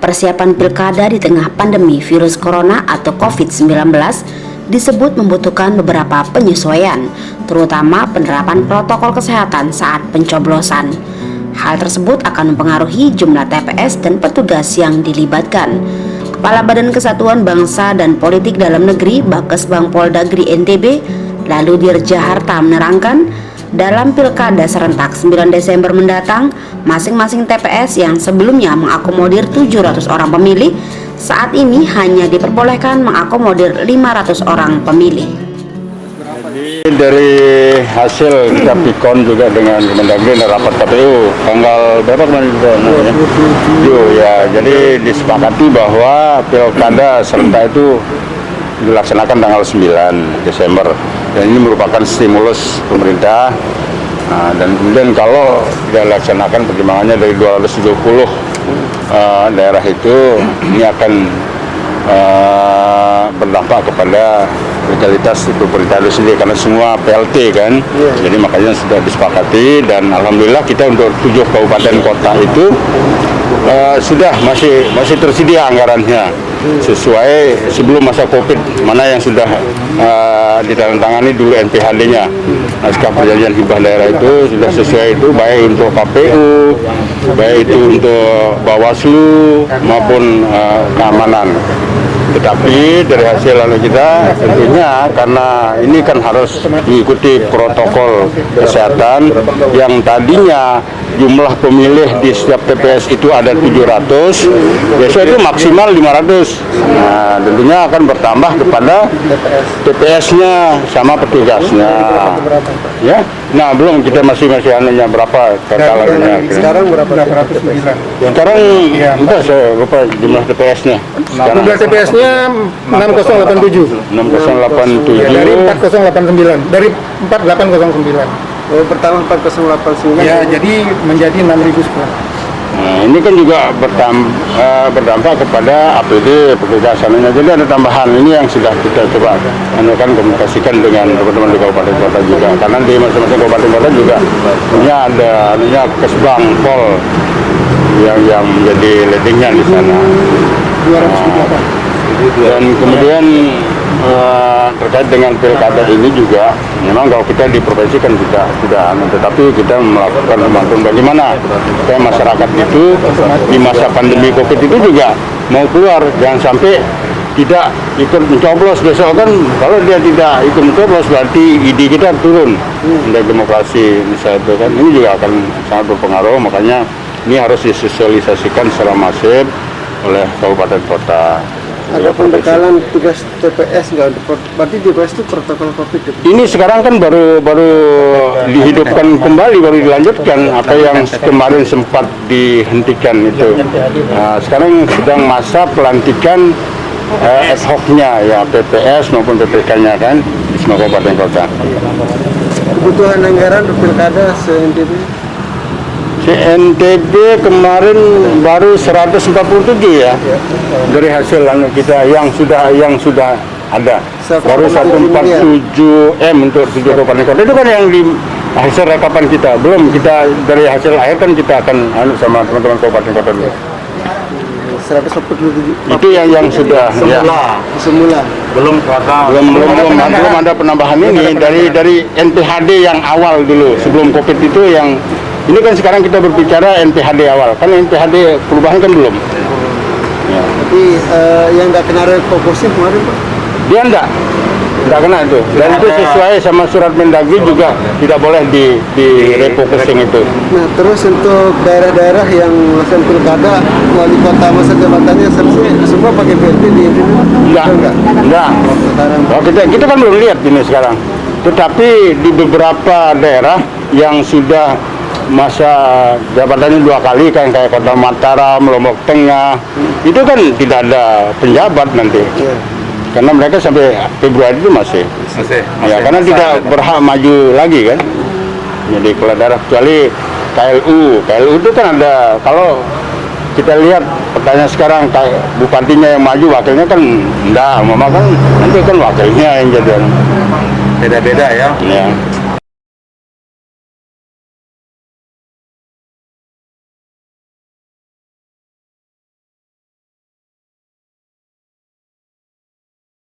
Persiapan pilkada di tengah pandemi virus corona atau COVID-19 disebut membutuhkan beberapa penyesuaian, terutama penerapan protokol kesehatan saat pencoblosan. Hal tersebut akan mempengaruhi jumlah TPS dan petugas yang dilibatkan. Kepala Badan Kesatuan Bangsa dan Politik Dalam Negeri Bakesbang Poldagri NTB, lalu Dirja Harta menerangkan, dalam pilkada serentak 9 Desember mendatang, masing-masing TPS yang sebelumnya mengakomodir 700 orang pemilih, saat ini hanya diperbolehkan mengakomodir 500 orang pemilih. Jadi dari hasil kita pikon juga dengan Kemendagri dan rapat KPU tanggal berapa kemarin juga namanya? 7 ya. Jadi disepakati bahwa pilkada serentak itu dilaksanakan tanggal 9 Desember dan ini merupakan stimulus pemerintah. Dan kemudian kalau tidak dilaksanakan pertimbangannya dari 270 daerah itu ini akan berdampak kepada legalitas pemerintah itu sendiri karena semua PLT kan. Jadi makanya sudah disepakati dan alhamdulillah kita untuk 7 kabupaten kota itu sudah masih tersedia anggarannya sesuai sebelum masa Covid, mana yang sudah ditandatangani dulu NPHD-nya, naskah perjanjian hibah daerah itu sudah sesuai itu, baik untuk KPU, baik itu untuk Bawaslu maupun keamanan. Tetapi dari hasil lalu kita tentunya karena ini kan harus mengikuti protokol kesehatan yang tadinya jumlah pemilih di setiap TPS itu ada 700, besok itu maksimal 500. Nah, tentunya akan bertambah kepada TPS-nya sama petugasnya. Ya. Nah, belum kita masih anunya berapa totalnya. Sekarang berapa? 109. Sekarang enggak saya lupa jumlah TPS-nya. Jumlah TPS-nya 6087. 6087 dari 4089. Dari 4809. Oh, pertama 4089. Ya, jadi menjadi 6000 sekarang. Nah, ini kan juga berdampak kepada APD petugas sananya. Jadi ada tambahan ini yang sudah kita coba komunikasikan dengan teman-teman di kabupaten kota juga. Karena di masing-masing kabupaten kota juga punya ada Kesbang Pol yang menjadi leadingnya di sana. 208. Dan kemudian terkait dengan pilkada ini juga, memang kalau kita di provinsi kan sudah, tetapi kita melakukan pemantauan bagaimana supaya masyarakat itu di masa pandemi COVID itu juga mau keluar, jangan sampai tidak ikut mencoblos besok kan. Kalau dia tidak ikut mencoblos berarti ID kita turun dari demokrasi misalnya itu kan, ini juga akan sangat berpengaruh. Makanya ini harus disosialisasikan secara masif oleh kabupaten kota. Ada pembekalan tugas TPS nggak? Berarti TPS itu protokol COVID. Ini sekarang kan baru dihidupkan kembali, baru dilanjutkan apa yang kemarin sempat dihentikan itu. Nah, sekarang sedang masa pelantikan ad hoc-nya ya, PPS maupun PPK-nya kan di semua kabupaten kota. Kebutuhan anggaran untuk pilkada se-NTB? NTB kemarin baru 147 ya dari hasil kita yang sudah ada, baru 147 untuk 7 kabupaten kota. Itu kan yang di hasil rekapan kita, belum kita dari hasil akhir kan kita akan sama teman-teman kabupaten kota dulu. 147 itu yang sudah semula. Belum ada penambahan ini dari NPHD yang awal dulu sebelum COVID itu yang. Ini kan sekarang kita berbicara NPHD awal, kan NPHD perubahan kan belum. Ya. Tapi yang nggak kena refocusing kemarin Pak? Dia enggak kena itu. Dan itu sesuai sama surat Mendagri juga tidak boleh di refocusing itu. Nah, terus untuk daerah-daerah yang melaksanakan pilkada, wali kota masa jabatannya semua pakai PLT di Indonesia? Enggak. Oh, kita kan belum lihat ini sekarang. Tetapi di beberapa daerah yang sudah masa jabatannya 2 kali kan, kayak Kota Mataram, Lombok Tengah, itu kan tidak ada penjabat nanti. Karena mereka sampai Februari itu masih ya, karena tidak berhak maju lagi kan. Jadi kalau daerah kecuali KLU itu kan ada. Kalau kita lihat pertanyaan sekarang kayak bupatinya yang maju, wakilnya kan enggak, mama kan nanti kan wakilnya yang jadi. Beda-beda ya.